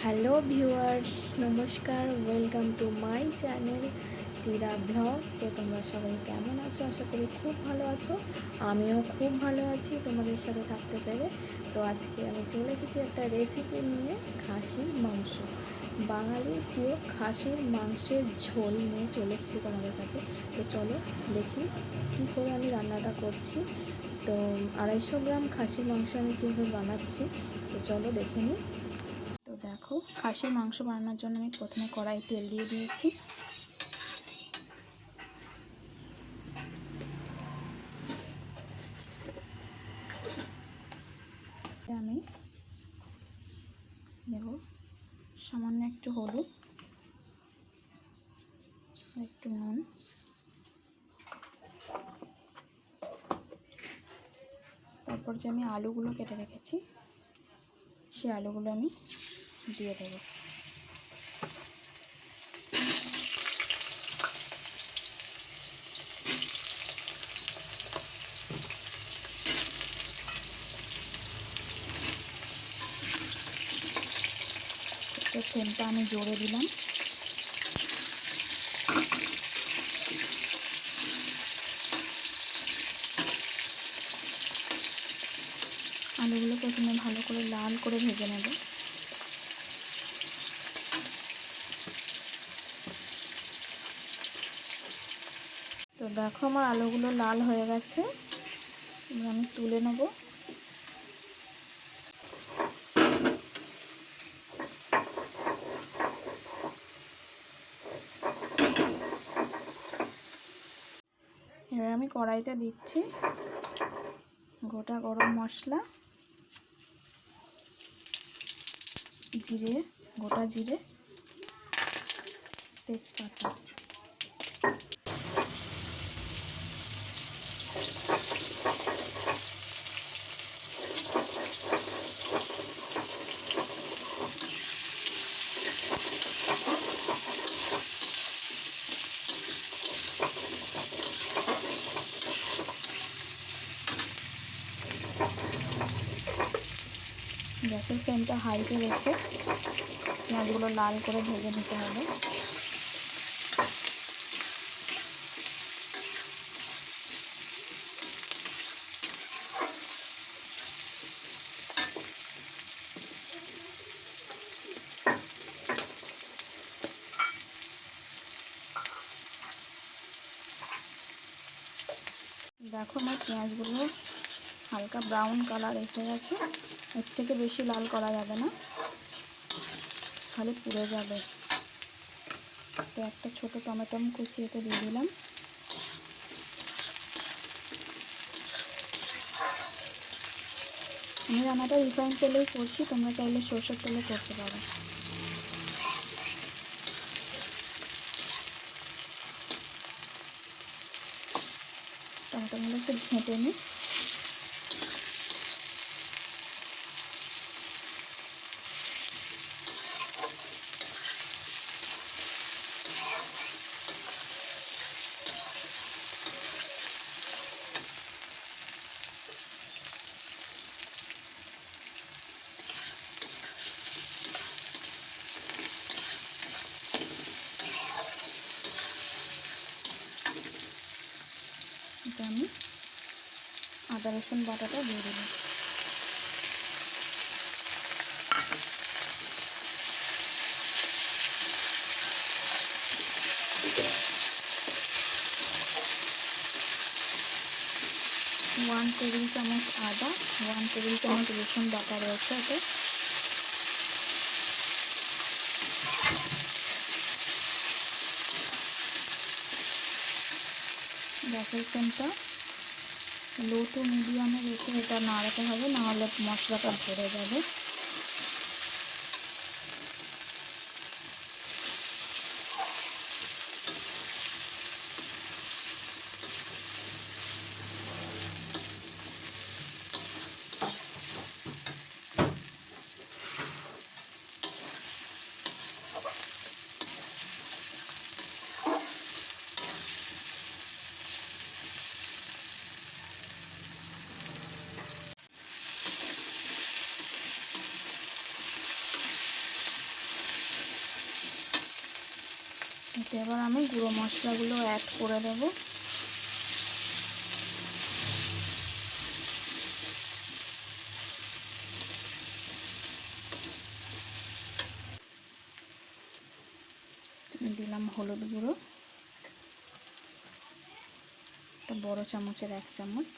Hello viewers, নমস্কার। Welcome to my channel Tira blog. তো তোমরা সবাই কেমন আছো? আশা করি খুব ভালো আছো। আমিও খুব ভালো আছি তোমাদের সাথে থাকতে পেরে। তো আজকে আমি চলে এসেছি একটা রেসিপি নিয়ে, খাসির মাংস। বাঙালির প্রিয় খাসির মাংসের ঝোল নিয়ে চলে এসেছি তোমাদের কাছে। তো চলো দেখি কী করে আমি রান্নাটা করছি। তো 250 গ্রাম খাসির মাংস আমি কীভাবে বানাচ্ছি, তো চলো দেখে নিই। তো দেখো, খাসির মাংস বানানোর জন্য আমি প্রথমে কড়াই তেল দিয়ে দিয়েছি। আমি দেব সামান্য একটু হলুদ, একটু নুন, তারপর যে আমি আলুগুলো কেটে রেখেছি সেই আলুগুলো আমি দিয়ে দেবো। ফ্লেমটা আমি জোরে দিলাম। আলুগুলো প্রথমে ভালো করে লাল করে ভেজে নেব। তো দেখো, আমার আলুগুলো লাল হয়ে গেছে, এবার আমি তুলে নেব। এবার আমি কড়াইতে দিচ্ছি গোটা গরম মশলা, জিরে, গোটা জিরে, তেজপাতা। গ্যাসের ফ্লেমটা হাইতে রেখে পেঁয়াজগুলো লাল করে ভেজে নিতে হবে। দেখো, আমার পেঁয়াজগুলো হালকা ব্রাউন কালার এসে গেছে। এর থেকে বেশি লাল করা যাবে না, তাহলে পুড়ে যাবে। তো একটা ছোটো টমেটো আমি কুচিয়ে এতে দিয়ে দিলাম। আমি রান্নাটা রিফাইন তেলেই করছি, তোমরা চাইলে সরষের তেলে করতে পারো। টমেটোগুলো একটু ঘেঁটে নিই। এটা আমি আদা রসুন বাটাটা দিয়ে দেবো। ওয়ান টেবিল চামচ আদা, 1 টেবিল চামচ রসুন বাটা রয়েছে এতে। গ্যাসের ফ্লেমটা লো টু মিডিয়ামে রেখে এটা নাড়াতে হবে, নাহলে মশলাটা ধরে যাবে। এতে এবার আমি গুঁড়ো মশলাগুলো অ্যাড করে দেবো। দিলাম হলুদ গুঁড়ো, একটা বড় চামচের 1 চামচ।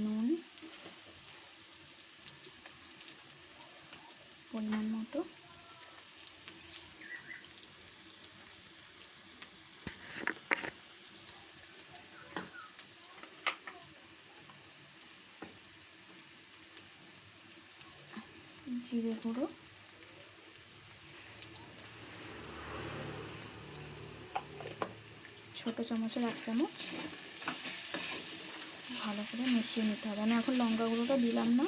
নুন পরিমাণ মতো, জিরে গুঁড়ো, ছোটো চামচের 1 চামচ। ভালো করে মিশিয়ে নিতে হবে। আমি এখন লঙ্কা গুঁড়োটা দিলাম না।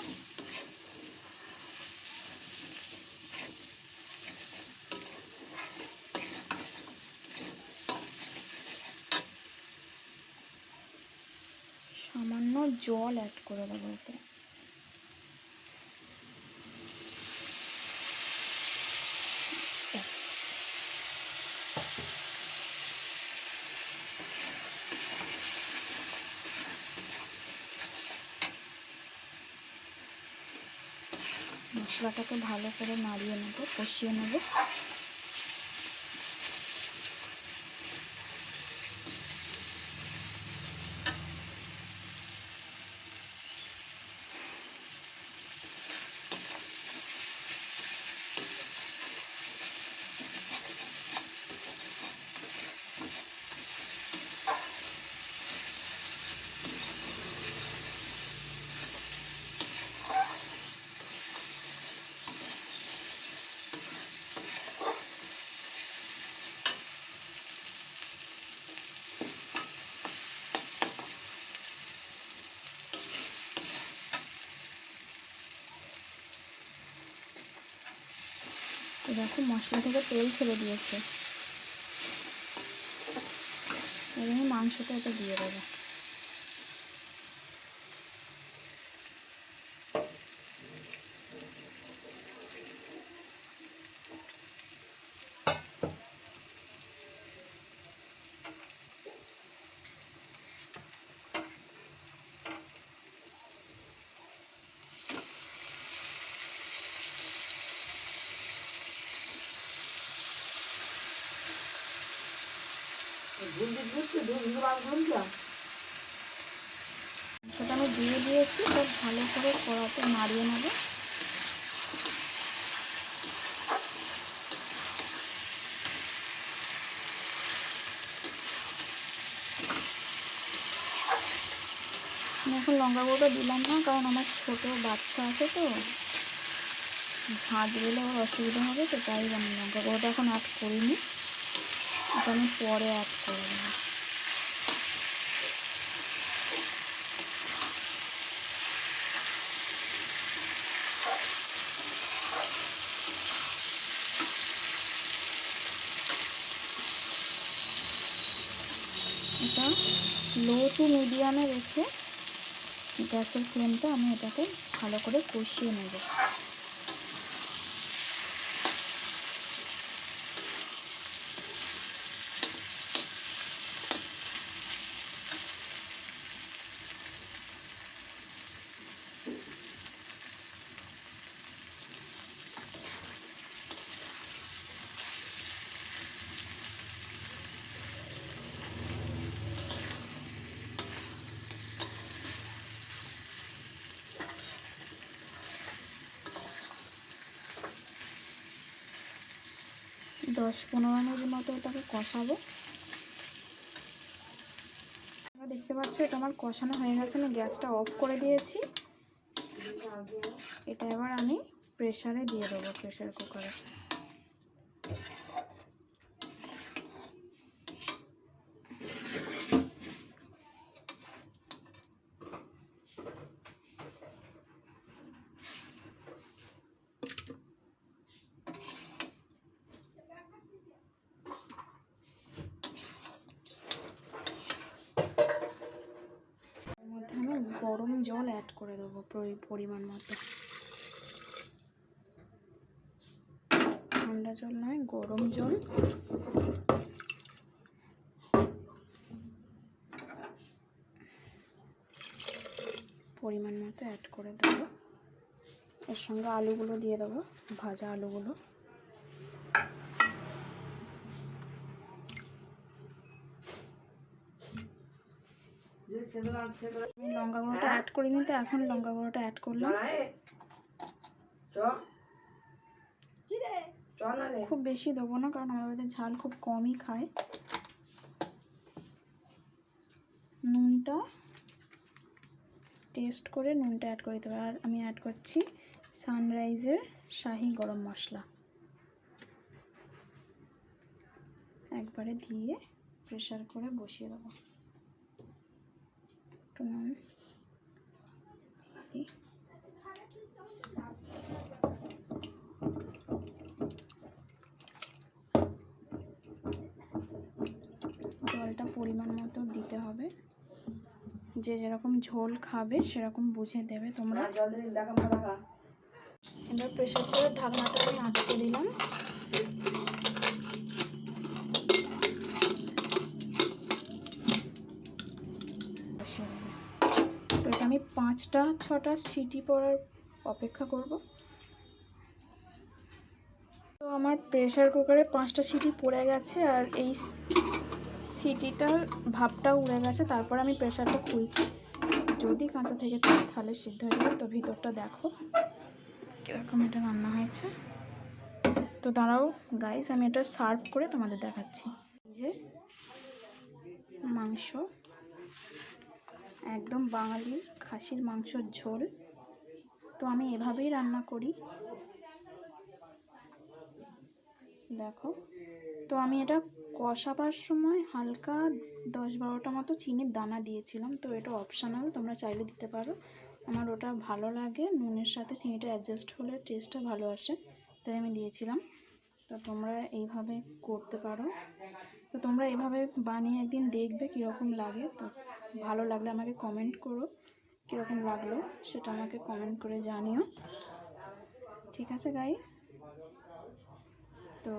সামান্য জল অ্যাড করে দেবো এতে। মশলাটাকে ভালো করে নাড়িয়ে নেবো, কষিয়ে নেব। দেখো মশলা থেকে তেল ছেড়ে দিয়েছে। এবার আমি মাংসটা এটা দিয়ে দেবো। সেটা আমি দিয়ে দিয়েছি, এবার ভালো করে কড়াতে নাড়িয়ে নেব। আমি এখন লঙ্কা গুঁড়োটা দিলাম না, কারণ আমার ছোট বাচ্চা আছে তো, ঝাঁঝ দিলে ওর অসুবিধা হবে, তো তাই আমি লঙ্কা গুঁড়োটা এখন অ্যাড করিনি। এটা আমি পরে অ্যাড করে দেবো। এটা লো টু মিডিয়ামে রেখে গ্যাসের ফ্লেমটা আমি এটাকে ভালো করে কষিয়ে নেব। 10-15 মিনিট মতো এটাকে কষাবো। দেখতে পাচ্ছ এটা আমার কষানো হয়ে গেছে, আমি গ্যাসটা অফ করে দিয়েছি। এটা এবার আমি প্রেসারে দিয়ে দেবো, প্রেসার কুকারে। অ্যাড করে দেবো পরিমাণ মতো। ঠান্ডা জল নয়, গরম জল। পরিমাণ মতো অ্যাড করে দেবো। এর সঙ্গে আলুগুলো দিয়ে দেবো, ভাজা আলুগুলো। আমি লঙ্কা গুঁড়োটা অ্যাড করিনি, তো এখন লঙ্কা গুঁড়োটা অ্যাড করলাম। খুব বেশি দেবো না, কারণ আমাদের ঝাল খুব কমই খায়। নুনটা টেস্ট করে নুনটা অ্যাড করে দিতে হবে। আর আমি অ্যাড করছি সানরাইজের শাহি গরম মশলা। একবারে দিয়ে প্রেসার করে বসিয়ে দেবো। একটু নুন দিই। জলটা পরিমাণ মতো দিতে হবে, যে যেরকম ঝোল খাবে সেরকম বুঝে দেবে তোমরা। এবার প্রেসার করে ঢাকনাটা আমি আটকে দিলাম। তো এটা আমি 5-6টা সিটি পড়ার অপেক্ষা করব। তো আমার প্রেসার কুকারে 5টা সিটি পড়ে গেছে, আর এই সিটিটার ভাপটা উড়ে গেছে। তারপর আমি প্রেসারটা খুলছি। যদি কাঁচা থেকে থাকে তাহলে সিদ্ধ হয়ে যাবে। তো ভিতরটা দেখো কীরকম এটা রান্না হয়েছে। তো দাঁড়াও গাইস, আমি এটা সার্ভ করে তোমাদের দেখাচ্ছি। এই যে মাংস, একদম বাঙালির খাসির মাংসর ঝোল। তো আমি এভাবেই রান্না করি, দেখো। তো আমি এটা কষাবার সময় হালকা 10-12টা মতো চিনির দানা দিয়েছিলাম। তো এটা অপশনাল, তোমরা চাইলে দিতে পারো। আমার ওটা ভালো লাগে, নুনের সাথে চিনিটা অ্যাডজাস্ট হলে টেস্টটা ভালো আসে, তাই আমি দিয়েছিলাম। তো তোমরা এইভাবে করতে পারো। তো তোমরা এইভাবে বানিয়ে একদিন দেখবে কীরকম লাগে। তো ভালো লাগলে আমাকে কমেন্ট করো, কীরকম লাগলো সেটা আমাকে কমেন্ট করে জানিও। ঠিক আছে গাইস, তো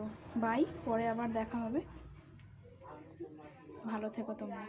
বাই, পরে আবার দেখা হবে। ভালো থেকো তোমরা।